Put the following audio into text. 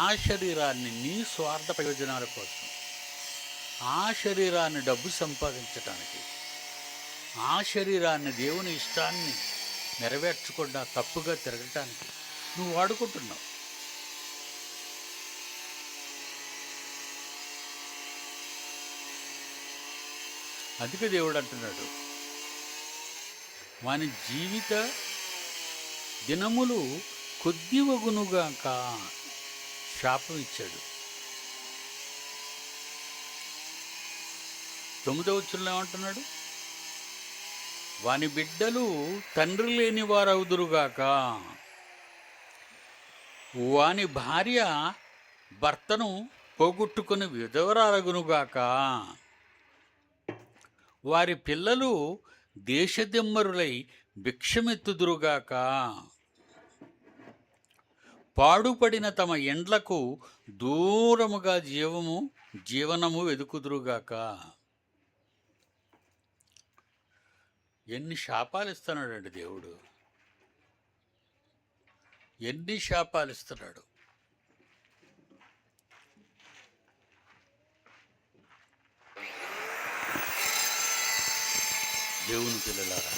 ఆ శరీరాన్ని నీ స్వార్థ ప్రయోజనాల కోసం, ఆ శరీరాన్ని డబ్బు సంపాదించటానికి, ఆ శరీరాన్ని దేవుని ఇష్టాన్ని నెరవేర్చకుండా తప్పుగా తిరగటానికి నువ్వు వాడుకుంటున్నావు. అందుకే దేవుడు అంటున్నాడు, వాని జీవిత దినములు కొద్దివగునుగాక. శాపం ఇచ్చాడు. 9వ వచనంలో ఏమంటున్నాడు? వాని బిడ్డలు తండ్రి లేని వారవుదురుగాక, వాని భార్య భర్తను పోగొట్టుకుని విధవరాలగునుగాక, వారి పిల్లలు దేశదిమ్మరులై భిక్షమెత్తుదురుగాక, పాడుపడిన తమ ఎండ్లకు దూరముగా జీవనము వెదుకుదురుగాక. ఎన్ని శాపాలు ఇస్తున్నాడండి దేవుడు, ఎన్ని శాపాలు ఇస్తున్నాడు. దేవుని పిల్లలారా,